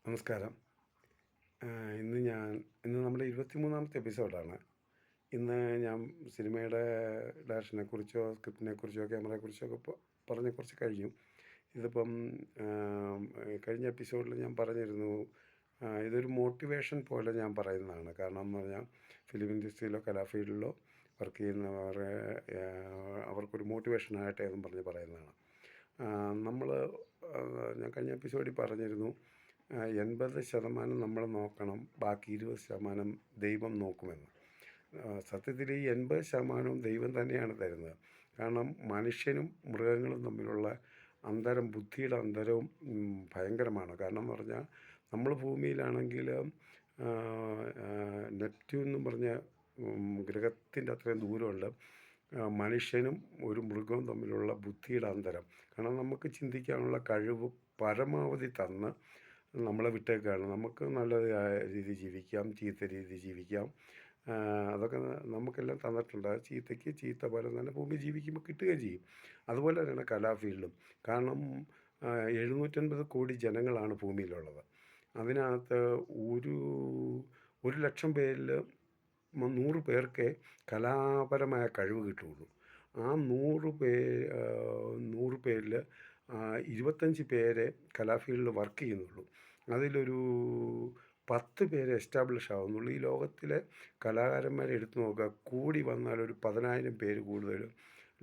നമസ്കാരം. ഇന്ന് നമ്മുടെ 23ാമത്തെ എപ്പിസോഡാണ്. ഇന്ന് ഞാൻ സിനിമയുടെ ഡയറക്ഷനെക്കുറിച്ചോ സ്ക്രിപ്റ്റിനെക്കുറിച്ചോ ക്യാമറയെക്കുറിച്ചോ ഒക്കെ പറഞ്ഞ് കുറച്ച് കഴിഞ്ഞു. ഇതിപ്പം കഴിഞ്ഞ എപ്പിസോഡിൽ ഞാൻ പറഞ്ഞിരുന്നു, ഇതൊരു മോട്ടിവേഷൻ പോലെ ഞാൻ പറയുന്നതാണ്. കാരണം എന്ന് പറഞ്ഞാൽ ഫിലിം ഇൻഡസ്ട്രിയിലോ കലാഫീൽഡിലോ വർക്ക് ചെയ്യുന്നവരെ അവർക്കൊരു മോട്ടിവേഷനാകട്ടെ എന്നും പറഞ്ഞ് പറയുന്നതാണ്. നമ്മൾ ഞാൻ കഴിഞ്ഞ എപ്പിസോഡിൽ പറഞ്ഞിരുന്നു, 80% നമ്മൾ നോക്കണം, ബാക്കി 20% ദൈവം നോക്കുമെന്ന്. സത്യത്തിൽ ഈ 80% ദൈവം തന്നെയാണ് തരുന്നത്. കാരണം മനുഷ്യനും മൃഗങ്ങളും തമ്മിലുള്ള അന്തരം, ബുദ്ധിയുടെ അന്തരവും ഭയങ്കരമാണ്. കാരണം എന്ന് പറഞ്ഞാൽ നമ്മൾ ഭൂമിയിലാണെങ്കിൽ നെപ്റ്റ്യൂൺ എന്നും പറഞ്ഞ ഗ്രഹത്തിൻ്റെ അത്രയും ദൂരമുണ്ട് മനുഷ്യനും ഒരു മൃഗവും തമ്മിലുള്ള ബുദ്ധിയുടെ അന്തരം. കാരണം നമുക്ക് ചിന്തിക്കാനുള്ള കഴിവ് പരമാവധി തന്ന് നമ്മളെ വിട്ടേക്കാണ്. നമുക്ക് നല്ല രീതിയിൽ ജീവിക്കാം, ചീത്ത രീതിയിൽ ജീവിക്കാം. അതൊക്കെ നമുക്കെല്ലാം തന്നിട്ടുണ്ട്. ആ ചീത്തയ്ക്ക് ചീത്ത പോലെ തന്നെ ഭൂമി ജീവിക്കുമ്പോൾ കിട്ടുകയും ചെയ്യും. അതുപോലെ തന്നെയാണ് കലാഫീൽഡും. കാരണം 750 കോടി ജനങ്ങളാണ് ഭൂമിയിലുള്ളത്. അതിനകത്ത് ഒരു 1,00,000 പേരിൽ 100 പേർക്കേ കലാപരമായ കഴിവ് കിട്ടുകയുള്ളൂ. ആ 100 പേരിൽ 25 പേരെ കലാഫീൽഡിൽ വർക്ക് ചെയ്യുന്നുള്ളൂ. അതിലൊരു 10 പേര് എസ്റ്റാബ്ലിഷ് ആവുന്നുള്ളൂ. ഈ ലോകത്തിലെ കലാകാരന്മാരെ എടുത്തു നോക്കുക, കൂടി വന്നാൽ ഒരു 10,000 പേര് കൂടുതൽ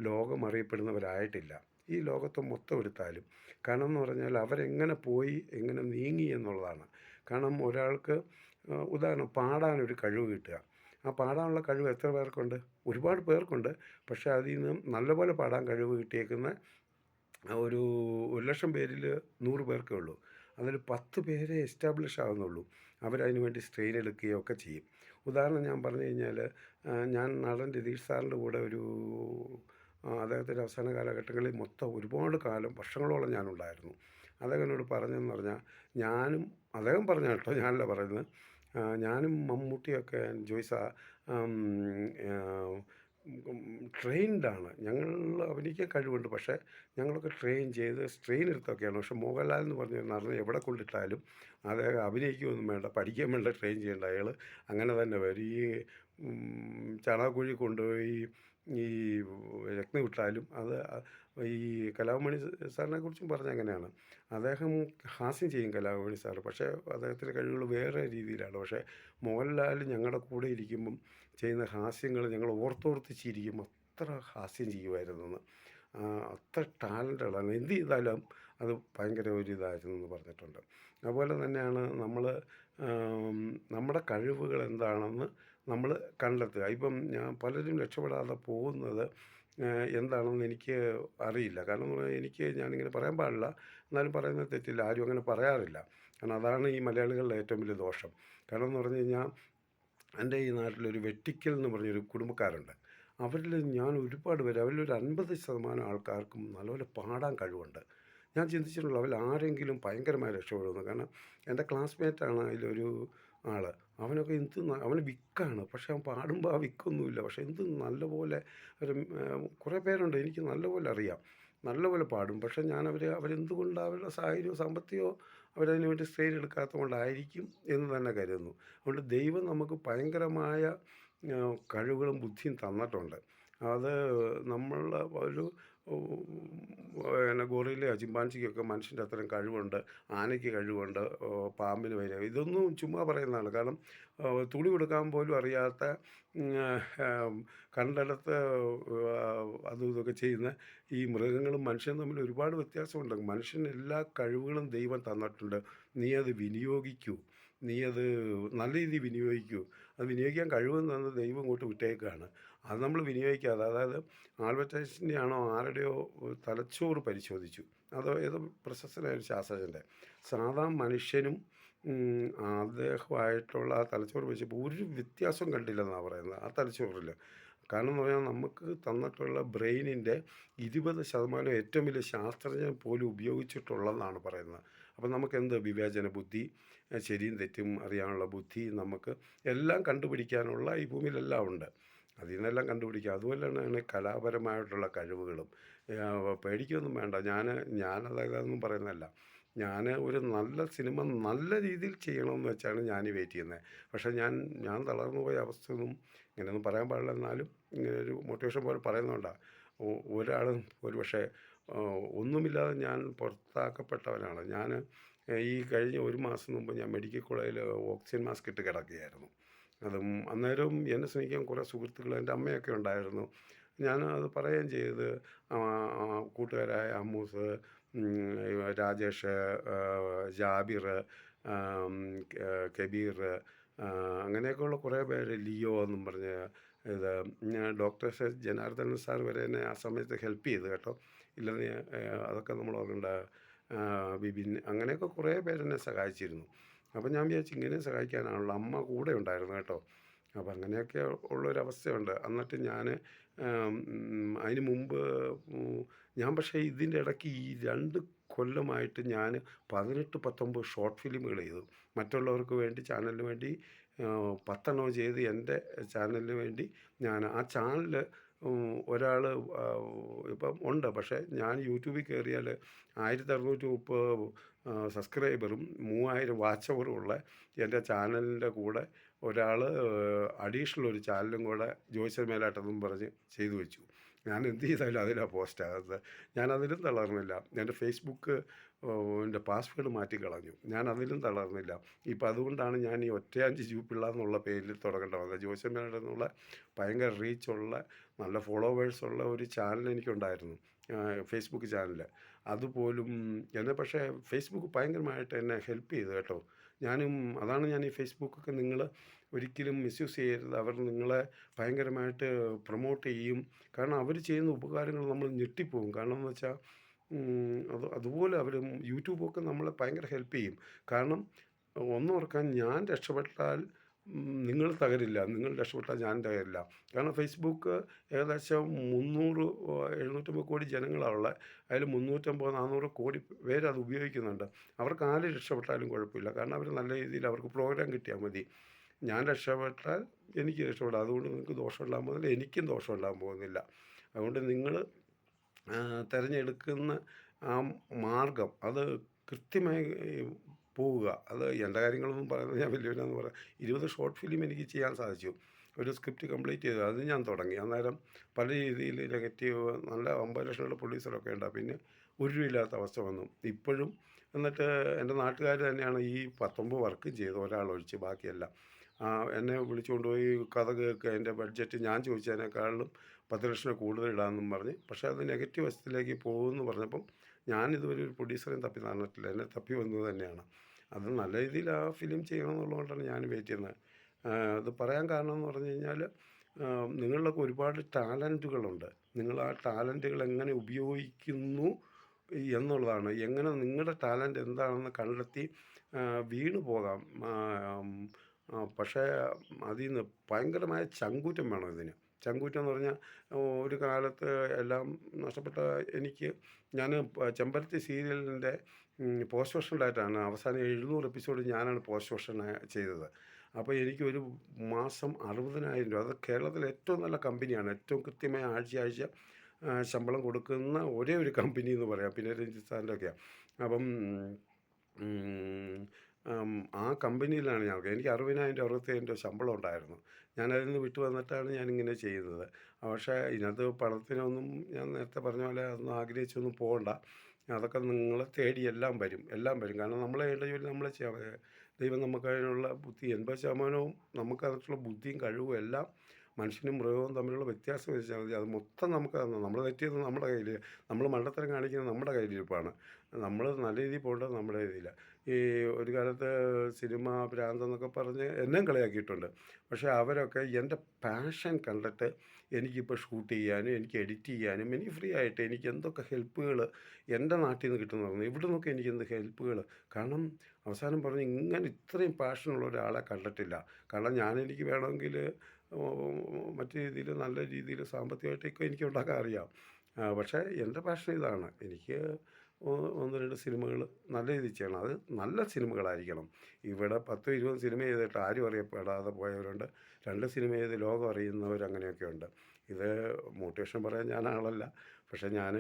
ലോകം അറിയപ്പെടുന്നവരായിട്ടില്ല ഈ ലോകത്ത് മൊത്തം എടുത്താലും. കാരണം എന്ന് പറഞ്ഞാൽ അവരെങ്ങനെ പോയി എങ്ങനെ നീങ്ങി എന്നുള്ളതാണ്. കാരണം ഒരാൾക്ക് ഉദാഹരണം പാടാനൊരു കഴിവ് കിട്ടുക. ആ പാടാനുള്ള കഴിവ് എത്ര പേർക്കുണ്ട്? ഒരുപാട് പേർക്കുണ്ട്. പക്ഷേ അതിൽ നിന്ന് നല്ലപോലെ പാടാൻ കഴിവ് കിട്ടിയേക്കുന്ന ഒരു 1,00,000 പേരിൽ 100 പേർക്കേ ഉള്ളൂ. അതിൽ 10 പേരെ എസ്റ്റാബ്ലിഷ് ആകുന്നുള്ളൂ. അവരതിന് വേണ്ടി സ്ട്രെയിൻ എടുക്കുകയോ ഒക്കെ ചെയ്യും. ഉദാഹരണം ഞാൻ പറഞ്ഞു കഴിഞ്ഞാൽ, ഞാൻ നടൻ രതീഷ് സാറിൻ്റെ കൂടെ അദ്ദേഹത്തിൻ്റെ അവസാന കാലഘട്ടങ്ങളിൽ മൊത്തം ഒരുപാട് കാലം വർഷങ്ങളോളം ഞാനുണ്ടായിരുന്നു. അദ്ദേഹം എന്നോട് പറഞ്ഞതെന്ന് പറഞ്ഞാൽ, അദ്ദേഹം പറഞ്ഞ കേട്ടോ, ഞാനല്ല പറയുന്നത്, ഞാനും മമ്മൂട്ടിയൊക്കെ ജോയ്സ ട്രെയിൻഡാണ്. ഞങ്ങൾ അഭിനയിക്കാൻ കഴിവുണ്ട്, പക്ഷേ ഞങ്ങളൊക്കെ സ്ട്രെയിൻ എടുത്തൊക്കെയാണ്. പക്ഷേ മോഹൻലാൽ എന്ന് പറഞ്ഞ നടനെ എവിടെ കൊണ്ടിട്ടാലും അദ്ദേഹം അഭിനയിക്കുകയൊന്നും വേണ്ട, പഠിക്കാൻ വേണ്ട, ട്രെയിൻ ചെയ്യേണ്ട, അയാൾ അങ്ങനെ തന്നെ വരും. ഈ ചാണകക്കുഴി കൊണ്ടുപോയി ഈ രത്നം വിട്ടാലും അത് ഈ കലാഭവൻ മണി സാറിനെ കുറിച്ചും പറഞ്ഞ അങ്ങനെയാണ്. അദ്ദേഹം ഹാസ്യം ചെയ്യും കലാഭവൻ സാർ, പക്ഷേ അദ്ദേഹത്തിൻ്റെ കഴിവുകൾ വേറെ രീതിയിലാണ്. പക്ഷേ മോഹൻലാൽ ഞങ്ങളുടെ കൂടെ ഇരിക്കുമ്പം ചെയ്യുന്ന ഹാസ്യങ്ങൾ ഞങ്ങൾ ഓർത്തോർത്ത് ചിരിക്കും. അത്ര ഹാസ്യം ചെയ്യുമായിരുന്നെന്ന്. അത്ര ടാലൻ്റുകളാണ്. എന്ത് ചെയ്താലും അത് ഭയങ്കര ഒരു ഇതായിരുന്നു എന്ന് പറഞ്ഞിട്ടുണ്ട്. അതുപോലെ തന്നെയാണ് നമ്മുടെ കഴിവുകൾ എന്താണെന്ന് നമ്മൾ കണ്ടെത്തുക. ഇപ്പം പലരും രക്ഷപ്പെടാതെ പോകുന്നത് എന്താണെന്ന് എനിക്ക് അറിയില്ല. കാരണം എന്ന് പറഞ്ഞാൽ ഞാനിങ്ങനെ പറയാൻ പാടില്ല, എന്നാലും പറയുന്നത് തെറ്റില്ല. ആരും അങ്ങനെ പറയാറില്ല. കാരണം അതാണ് ഈ മലയാളികളുടെ ഏറ്റവും വലിയ ദോഷം. കാരണം എന്ന് പറഞ്ഞു കഴിഞ്ഞാൽ, എൻ്റെ ഈ നാട്ടിലൊരു വെട്ടിക്കൽ എന്ന് പറഞ്ഞൊരു കുടുംബക്കാരുണ്ട്. അവരിൽ ഞാൻ ഒരുപാട് പേര്, അവരിലൊരു 50% ആൾക്കാർക്കും നല്ലപോലെ പാടാൻ കഴിവുണ്ട്. ഞാൻ ചിന്തിച്ചിട്ടുള്ളൂ അവരിൽ ആരെങ്കിലും ഭയങ്കരമായി രക്ഷപ്പെടുമെന്ന്. കാരണം എൻ്റെ ക്ലാസ്മേറ്റാണ് അതിലൊരു ആൾ. അവനൊക്കെ അവന് വിക്കാണ്, പക്ഷേ അവൻ പാടുമ്പോൾ ആ വിക്കൊന്നുമില്ല. പക്ഷേ നല്ലപോലെ കുറേ പേരുണ്ട് എനിക്ക് നല്ലപോലെ അറിയാം, നല്ലപോലെ പാടും. പക്ഷേ അവരെന്തുകൊണ്ട് അവരുടെ സാഹചര്യമോ സാമ്പത്തികമോ അവരതിന് വേണ്ടി സ്ട്രെയിൻ എടുക്കാത്തത് കൊണ്ടായിരിക്കും എന്ന് തന്നെ കരുതുന്നു. അതുകൊണ്ട് ദൈവം നമുക്ക് ഭയങ്കരമായ കഴിവുകളും ബുദ്ധിയും തന്നിട്ടുണ്ട്. അത് നമ്മൾ ഒരു ഗോറില്ലയോ ചിമ്പാൻസിക്കൊക്കെ മനുഷ്യൻ്റെ അത്രയും കഴിവുണ്ട്, ആനയ്ക്ക് കഴിവുണ്ട്, പാമ്പിന് വരെ. ഇതൊന്നും ചുമ്മാ പറയുന്നതാണ്. കാരണം തുണി കൊടുക്കാൻ പോലും അറിയാത്ത, കണ്ടിടത്ത് അതും ഇതൊക്കെ ചെയ്യുന്ന ഈ മൃഗങ്ങളും മനുഷ്യനും തമ്മിൽ ഒരുപാട് വ്യത്യാസമുണ്ട്. മനുഷ്യന് എല്ലാ കഴിവുകളും ദൈവം തന്നിട്ടുണ്ട്. നീ അത് വിനിയോഗിക്കൂ, നീ അത് നല്ല രീതിയിൽ വിനിയോഗിക്കൂ. അത് വിനിയോഗിക്കാൻ കഴിവെന്ന് തന്നത് ദൈവം ഇങ്ങോട്ട് വിട്ടേക്കാണ്. അത് നമ്മൾ വിനിയോഗിക്കാതെ, അതായത് ആൽബർട്ട് ഐൻസ്റ്റീൻ്റെ ആണോ ആരുടെയോ തലച്ചോറ് പരിശോധിച്ചു, അതോ ഏതോ പ്രശസ്തനായ ഒരു ശാസ്ത്രജ്ഞൻ്റെ. സാധാ മനുഷ്യനും അദ്ദേഹമായിട്ടുള്ള ആ തലച്ചോറ് വെച്ചപ്പോൾ ഒരു വ്യത്യാസം കണ്ടില്ലെന്നാണ് പറയുന്നത് ആ തലച്ചോറിൽ. കാരണം എന്ന് പറഞ്ഞാൽ നമുക്ക് തന്നിട്ടുള്ള ബ്രെയിനിൻ്റെ 20% ഏറ്റവും വലിയ ശാസ്ത്രജ്ഞൻ പോലും ഉപയോഗിച്ചിട്ടുള്ളതെന്നാണ് പറയുന്നത്. അപ്പം നമുക്കെന്ത് വിവേചന ബുദ്ധി, ശരിയും തെറ്റും അറിയാനുള്ള ബുദ്ധി, നമുക്ക് എല്ലാം കണ്ടുപിടിക്കാനുള്ള ഈ ഭൂമിയിലെല്ലാം ഉണ്ട്. അതിൽ നിന്നെല്ലാം കണ്ടുപിടിക്കുക. അതുപോലെ തന്നെയാണ് കലാപരമായിട്ടുള്ള കഴിവുകളും. പേടിക്കുകയൊന്നും വേണ്ട. ഞാനതൊന്നും പറയുന്നതല്ല. ഞാൻ ഒരു നല്ല സിനിമ നല്ല രീതിയിൽ ചെയ്യണമെന്ന് വെച്ചാണ് ഞാൻ വെയിറ്റ് ചെയ്യുന്നത്. പക്ഷേ ഞാൻ തളർന്നു പോയ അവസ്ഥയൊന്നും ഇങ്ങനെയൊന്നും പറയാൻ പാടില്ല. എന്നാലും ഇങ്ങനൊരു മോട്ടിവേഷൻ പോലെ പറയുന്നതുകൊണ്ടാണ്. ഒരാളും ഒരു പക്ഷേ ഒന്നുമില്ലാതെ ഞാൻ പുറത്താക്കപ്പെട്ടവനാണ്. ഈ കഴിഞ്ഞ 1 മാസം മുമ്പ് ഞാൻ മെഡിക്കൽ കോളേജിൽ ഓക്സിജൻ മാസ്ക് ഇട്ട് കിടക്കുകയായിരുന്നു. അതും അന്നേരവും എന്നെ സ്നേഹിക്കാൻ കുറേ സുഹൃത്തുക്കൾ എൻ്റെ അമ്മയൊക്കെ ഉണ്ടായിരുന്നു. ഞാൻ അത് പറയുകയും ചെയ്ത് കൂട്ടുകാരായ അമ്മൂസ്, രാജേഷ്, ജാബിർ, ആം, കബീർ, അങ്ങനെയൊക്കെയുള്ള കുറേ പേര്, ലിയോ എന്നും പറഞ്ഞ് ഇത് ഡോക്ടർ ജനാർദ്ദനൻ സാർ വരെ എന്നെ ആ സമയത്ത് ഹെൽപ്പ് ചെയ്തു കേട്ടോ. ഇല്ലെന്ന് അതൊക്കെ നമ്മൾ ഓർക്കണ്ട. ബിബിൻ, അങ്ങനെയൊക്കെ കുറേ പേരെന്നെ സഹായിച്ചിരുന്നു. അപ്പം ഞാൻ വിചാരിച്ചു ഇങ്ങനെ സഹായിക്കാനാണല്ലോ, അമ്മ കൂടെ ഉണ്ടായിരുന്നു കേട്ടോ. അപ്പം അങ്ങനെയൊക്കെ ഉള്ളൊരവസ്ഥയുണ്ട്. എന്നിട്ട് അതിന് മുമ്പ് ഞാൻ പക്ഷേ ഇതിൻ്റെ ഇടയ്ക്ക് ഈ 2 കൊല്ലമായിട്ട് ഞാൻ 18, 19 ഷോർട്ട് ഫിലിമുകൾ ചെയ്തു. മറ്റുള്ളവർക്ക് വേണ്ടി, ചാനലിന് വേണ്ടി 10 എണ്ണം ചെയ്ത് എൻ്റെ ചാനലിന് വേണ്ടി ഞാൻ ആ ചാനൽ ഒരാൾ ഇപ്പം ഉണ്ട്. പക്ഷേ ഞാൻ യൂട്യൂബിൽ കയറിയാൽ 1630 സബ്സ്ക്രൈബറും 3000 വാച്ച് അവറും ഉള്ള എൻ്റെ ചാനലിൻ്റെ കൂടെ ഒരാൾ അഡീഷണൽ ഒരു ചാനലും കൂടെ ജോയ്സൽ മേലാട്ടെന്നും പറഞ്ഞ് ചെയ്തു വെച്ചു. ഞാൻ എന്ത് ചെയ്താലും അതിലാണ് പോസ്റ്റാകുന്നത്. ഞാനതിലും തളർന്നില്ല. എൻ്റെ ഫേസ്ബുക്ക് എൻ്റെ പാസ്വേഡ് മാറ്റിക്കളഞ്ഞു. ഞാനതിലും തളർന്നില്ല. ഇപ്പം അതുകൊണ്ടാണ് ഞാൻ ഈ ഒറ്റയാഞ്ചി ജൂപ്പിള്ള എന്നുള്ള പേരിൽ തുടങ്ങേണ്ട വന്നത്. ജോയ്സൽ മേലാട്ടെന്നുള്ള ഭയങ്കര റീച്ചുള്ള, നല്ല ഫോളോവേഴ്സുള്ള ഒരു ചാനൽ എനിക്കുണ്ടായിരുന്നു, ഫേസ്ബുക്ക് ചാനൽ. അതുപോലും എന്നെ പക്ഷേ ഫേസ്ബുക്ക് ഭയങ്കരമായിട്ട് എന്നെ ഹെൽപ്പ് ചെയ്തു കേട്ടോ. അതാണ് ഞാൻ ഈ ഫേസ്ബുക്കൊക്കെ, നിങ്ങൾ ഒരിക്കലും മിസ്യൂസ് ചെയ്യരുത്. അവർ നിങ്ങളെ ഭയങ്കരമായിട്ട് പ്രൊമോട്ട് ചെയ്യും. കാരണം അവർ ചെയ്യുന്ന ഉപകാരങ്ങൾ നമ്മൾ ഞെട്ടിപ്പോവും. കാരണം എന്ന് വെച്ചാൽ അതുപോലെ യൂട്യൂബൊക്കെ നമ്മളെ ഭയങ്കര ഹെൽപ്പ് ചെയ്യും. കാരണം ഒന്നോർക്കാൻ, ഞാൻ രക്ഷപ്പെട്ടാൽ നിങ്ങൾ തകരില്ല, നിങ്ങൾ രക്ഷപ്പെട്ടാൽ ഞാൻ തകരില്ല. കാരണം ഫേസ്ബുക്ക് ഏകദേശം 300 750 കോടി ജനങ്ങളാണ് ഉള്ളത്. അതിൽ 350 400 കോടി പേര് അത് ഉപയോഗിക്കുന്നുണ്ട്. അവർക്ക് ആര് രക്ഷപ്പെട്ടാലും കുഴപ്പമില്ല. കാരണം അവർ നല്ല രീതിയിൽ അവർക്ക് പ്രോഗ്രാം കിട്ടിയാൽ മതി. ഞാൻ രക്ഷപ്പെട്ടാൽ എനിക്ക് രക്ഷപ്പെടാം. അതുകൊണ്ട് നിങ്ങൾക്ക് ദോഷം ഉണ്ടാകാൻ പോകുന്നില്ല, എനിക്കും ദോഷം ഉണ്ടാകാൻ പോകുന്നില്ല. അതുകൊണ്ട് നിങ്ങൾ തിരഞ്ഞെടുക്കുന്ന ആ മാർഗം അത് കൃത്യമായി പോവുക. അത് എൻ്റെ കാര്യങ്ങളൊന്നും പറയുന്നത് ഞാൻ വലിയവനാന്ന് പറയാം. 20 ഷോർട്ട് ഫിലിം എനിക്ക് ചെയ്യാൻ സാധിച്ചു. ഒരു സ്ക്രിപ്റ്റ് കംപ്ലീറ്റ് ചെയ്തു. അത് ഞാൻ തുടങ്ങി. അന്നേരം പല രീതിയിൽ നെഗറ്റീവ്, നല്ല 50 ലക്ഷമുള്ള പ്രൊഡ്യൂസറൊക്കെ ഉണ്ട്. പിന്നെ ഒരു രൂപയില്ലാത്ത അവസ്ഥ വന്നു. ഇപ്പോഴും എന്നിട്ട് എൻ്റെ നാട്ടുകാർ തന്നെയാണ് ഈ 19 വർക്കും ചെയ്തു, ഒരാളൊഴിച്ച് ബാക്കിയെല്ലാം. എന്നെ വിളിച്ചുകൊണ്ട് പോയി കഥ കേൾക്കുക, എൻ്റെ ബഡ്ജറ്റ് ഞാൻ ചോദിച്ചതിനേക്കാളും 10 ലക്ഷം കൂടുതൽ ഇടാമെന്നും പറഞ്ഞ്. പക്ഷേ അത് നെഗറ്റീവ് വശത്തിലേക്ക് പോകുമെന്ന് പറഞ്ഞപ്പം ഞാനിതുവരെ ഒരു പ്രൊഡ്യൂസറെയും തപ്പി നടന്നിട്ടില്ല. എന്നെ തപ്പി വന്നത് തന്നെയാണ്. അത് നല്ല രീതിയിൽ ആ ഫിലിം ചെയ്യണം എന്നുള്ളതുകൊണ്ടാണ് ഞാൻ വെയിറ്റ് ചെയ്യുന്നത്. അത് പറയാൻ കാരണം എന്ന് പറഞ്ഞു കഴിഞ്ഞാൽ, നിങ്ങളിലൊക്കെ ഒരുപാട് ടാലൻറ്റുകളുണ്ട്. നിങ്ങൾ ആ ടാലൻറ്റുകൾ എങ്ങനെ ഉപയോഗിക്കുന്നു എന്നുള്ളതാണ്. എങ്ങനെ നിങ്ങളുടെ ടാലൻറ്റ് എന്താണെന്ന് കണ്ടെത്തി വീണു പോകാം. പക്ഷേ അതിൽ നിന്ന് ഭയങ്കരമായ ചങ്കൂറ്റം വേണം ഇതിന്. ചങ്കൂറ്റം എന്ന് പറഞ്ഞാൽ, ഒരു കാലത്ത് എല്ലാം നഷ്ടപ്പെട്ട എനിക്ക്, ഞാൻ ചെമ്പരത്തി സീരിയലിൻ്റെ പോസ്റ്റ് പ്രൊഡക്ഷനിലായിട്ടാണ് അവസാനം 700 എപ്പിസോഡ് ഞാനാണ് പോസ്റ്റ് പ്രൊഡക്ഷൻ ചെയ്തത്. അപ്പോൾ എനിക്ക് ഒരു മാസം 60,000 രൂപ, അത് കേരളത്തിലെ ഏറ്റവും നല്ല കമ്പനിയാണ്. ഏറ്റവും കൃത്യമായി ആഴ്ച ശമ്പളം കൊടുക്കുന്ന ഒരേ ഒരു കമ്പനി എന്ന് പറയാം. പിന്നെ രഞ്ജിത്ത് സാറിൻ്റെ ഒക്കെയാണ്. അപ്പം ആ കമ്പനിയിലാണ് എനിക്ക് 60,000 65,000 രൂപ ശമ്പളം ഉണ്ടായിരുന്നു. ഞാനതിൽ നിന്ന് വിട്ടു വന്നിട്ടാണ് ഞാനിങ്ങനെ ചെയ്യുന്നത്. പക്ഷേ ഇതിനകത്ത് പണത്തിനൊന്നും, ഞാൻ നേരത്തെ പറഞ്ഞ പോലെ അതൊന്നും ആഗ്രഹിച്ചൊന്നും പോകണ്ട. അതൊക്കെ നിങ്ങളെ തേടി എല്ലാം വരും, എല്ലാം വരും. കാരണം നമ്മളെ ചെയ്യേണ്ട ജോലി നമ്മൾ ചെയ്യാം. ദൈവം നമുക്ക് അതിനുള്ള ബുദ്ധി, 80% നമുക്ക് അതിനുള്ള ബുദ്ധിയും കഴിവും എല്ലാം മനുഷ്യനും മൃഗവും തമ്മിലുള്ള വ്യത്യാസം വെച്ചാൽ മതി. അത് മൊത്തം നമുക്ക് തന്നു. നമ്മൾ തെറ്റിയത് നമ്മുടെ കയ്യിൽ, നമ്മൾ മണ്ടത്തരം കാണിക്കുന്നത് നമ്മുടെ കയ്യിലിരിപ്പാണ്. നമ്മൾ നല്ല രീതിയിൽ പോകേണ്ടത് നമ്മുടെ രീതിയിലാണ്. ഈ ഒരു കാലത്ത് സിനിമ ഭ്രാന്തെന്നൊക്കെ പറഞ്ഞ് എന്നെയും കളിയാക്കിയിട്ടുണ്ട്. പക്ഷേ അവരൊക്കെ എൻ്റെ പാഷൻ കണ്ടിട്ട് എനിക്കിപ്പോൾ ഷൂട്ട് ചെയ്യാനും എനിക്ക് എഡിറ്റ് ചെയ്യാനും എനിക്ക് ഫ്രീ ആയിട്ട് എനിക്ക് എന്തൊക്കെ ഹെൽപ്പുകൾ എൻ്റെ നാട്ടിൽ നിന്ന് കിട്ടുന്നു, ഇവിടെ നിന്നൊക്കെ എനിക്ക് എന്ത് ഹെൽപ്പുകൾ. കാരണം അവസാനം പറഞ്ഞ്, ഇങ്ങനെ ഇത്രയും പാഷനുള്ള ഒരാളെ കണ്ടിട്ടില്ല. കാരണം എനിക്ക് വേണമെങ്കിൽ മറ്റു രീതിയിൽ നല്ല രീതിയിൽ സാമ്പത്തികമായിട്ടൊക്കെ എനിക്ക് ഉണ്ടാക്കാൻ അറിയാം. പക്ഷേ എൻ്റെ പാഷൻ ഇതാണ്. എനിക്ക് 1-2 സിനിമകൾ നല്ല രീതിയിൽ ചെയ്യണം. അത് നല്ല സിനിമകളായിരിക്കണം. ഇവിടെ 10 20 സിനിമ ചെയ്തിട്ട് ആരും അറിയപ്പെടാതെ പോയവരുണ്ട്. 2 സിനിമ ചെയ്ത് ലോകം അറിയുന്നവർ, അങ്ങനെയൊക്കെ ഉണ്ട്. ഇത് മോട്ടിവേഷൻ പറയാൻ ഞാൻ ആളല്ല. പക്ഷേ ഞാൻ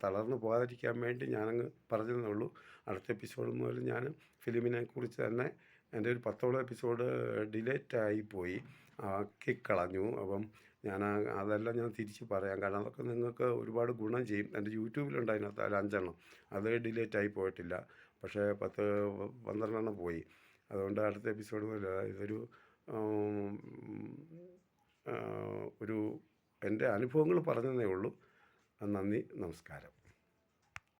തളർന്നു പോകാതിരിക്കാൻ വേണ്ടി ഞാനങ്ങ് പറഞ്ഞെന്നേ ഉള്ളൂ. അടുത്ത എപ്പിസോഡ് മുതൽ ഞാൻ ഫിലിമിനെക്കുറിച്ച് തന്നെ എൻ്റെ ഒരു 10ഓളം എപ്പിസോഡ് ഡിലേറ്റ് ആയിപ്പോയി, ആക്കിക്കളഞ്ഞു. അപ്പം അതെല്ലാം ഞാൻ തിരിച്ച് പറയാം. കാരണം അതൊക്കെ നിങ്ങൾക്ക് ഒരുപാട് ഗുണം ചെയ്യും. എൻ്റെ യൂട്യൂബിലുണ്ട് അതിനകത്ത് ഒരു 5 എണ്ണം. അത് ഡിലേറ്റ് ആയി പോയിട്ടില്ല. പക്ഷേ 12 പോയി. അതുകൊണ്ട് അടുത്ത എപ്പിസോഡ് മുതൽ ഇതൊരു ഉം, ഒരു എൻ്റെ അനുഭവങ്ങൾ പറഞ്ഞതേ ഉള്ളൂ. നന്ദി, നമസ്കാരം.